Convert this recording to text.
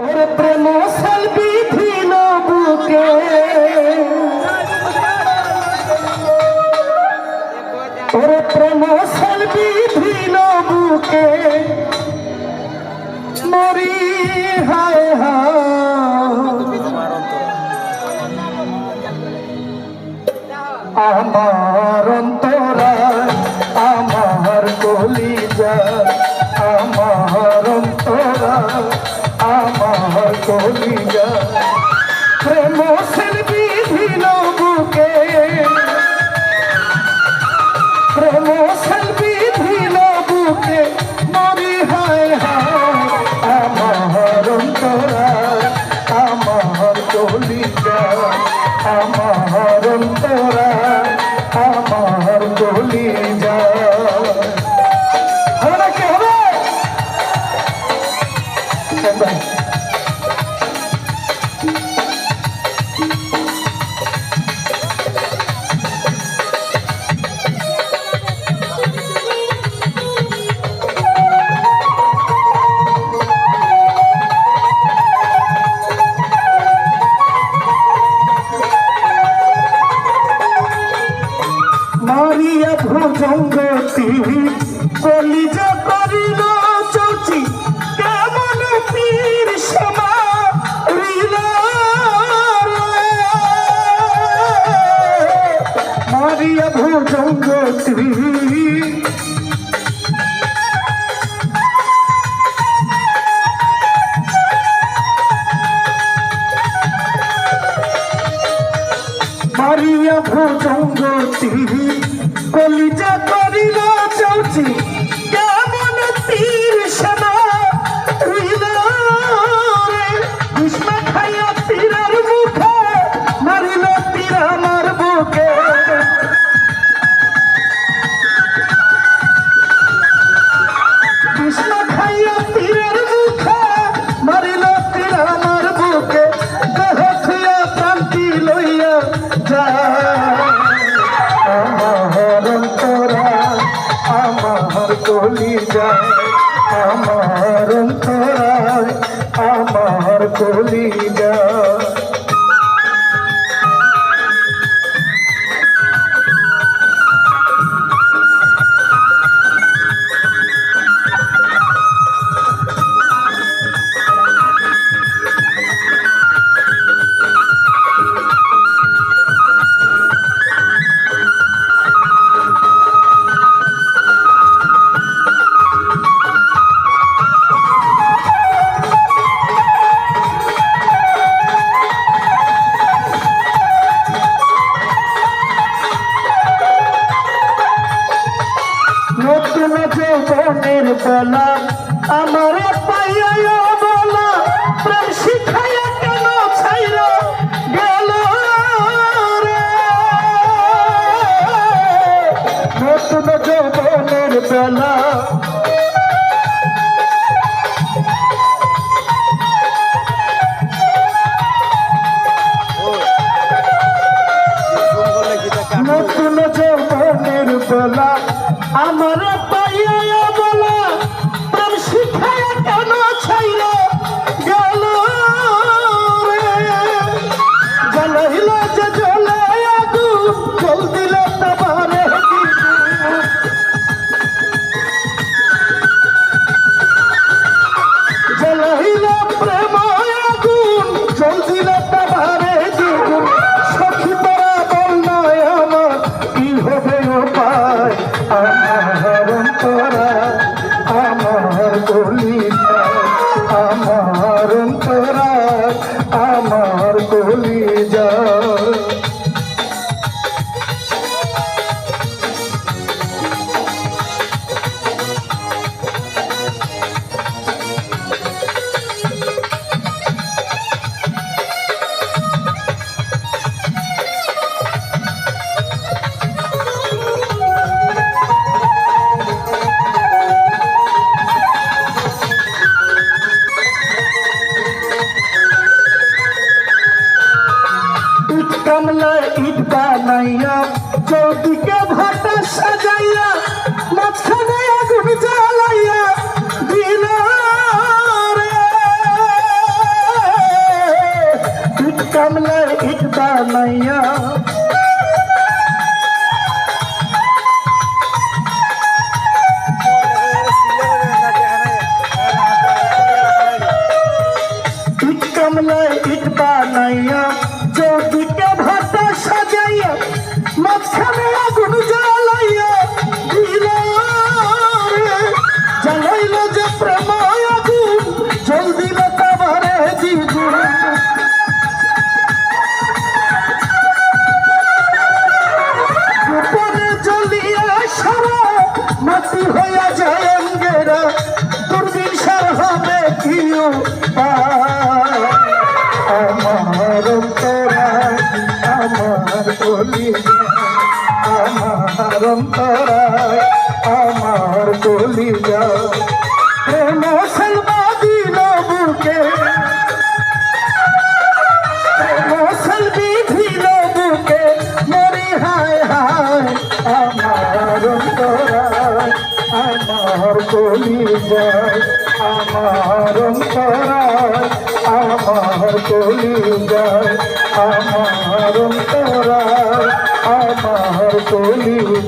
ওরে প্রেম সেলবি দিল বুকে ওরে প্রেম সেলবি দিল বুকে মরি হায় আমার অন্তরা আমার কলিজা আমার অন্তরা আমার কলিজা প্রেম সেলবি দিল বুকে প্রেম সেলবি দিল বুকে মরি হায় আমার অন্তরা আমার কলিজা আমার অন্তরা আমার কলিজা হবে না কি হবে মারিয়া ভুজঙ্গতি কলিজা করিল চৌচি কেমন পীর সমারিল মারিয়া ভুজঙ্গতি মারিয়া ভুজঙ্গতি কলিজা করিল চৌচি কেমন তীর সেনা ভীষ্ম খাইয়া তীরের মুখে মারিল তীর আমার বুকে ভীষ্ম খাইয়া তীরের মুখে মারিল তীর আমার বুকে দেহ থুয়া প্রান্তি লইয়া যা আমার অন্তরা আমার কলিজা আমার অন্তরা আমার কলিজা নতুন যৌবনের বেলা আমার পাইয়া বলা প্রেম শিখাইয়া কেন ছাইরা গেল রে নতুন যৌবনের বেলা নতুন যৌবনের বেলা আমার পাইয়া বলা প্রেম শিখাইয়া কেন ছাইরা গেল রে জ্বলাইল যে জ্বলে আগুন জল দিল তাবারে জ্বলাইল প্রেম আগুন জল দিল তাবারে দ্বিগুণ সখী তোরা বল নয় আমার কি হবে উপায় আমার অন্তরা আমার কলিজা আমার অন্তরা আমার কলিজা কামলা ইট বানাইয়া চৌদিকে ভাটা সাজাইয়া মাঝখানে আগুন জ্বালাইয়া দিল রে কামলায় ইট বানাইয়া কামলায় ইট বানাইয়া চৌদিকে ভাতা সাজাইয়া মাঝখানে আগুন জ্বালাইয়া দিল রে জ্বালাইল যে প্রেম আগুন জল দিল কাবারে দ্বিগুণ গোপনে জ্বলিয়া সারা মাটি হইয়া যায় অঙ্গেরা দূরবীন সার হবে কি আমার অন্তরায় আমার কলিজা আমার অন্তরায় আমার কলিজা প্রেম সলমা দিল বুকে প্রেম সলবি দিল বুকে মরি হায় হায় আমার অন্তরায় আমার কলিজা আমার অন্তরায় আমার কলিজায় আমার অন্তরায় আমার কলিজায়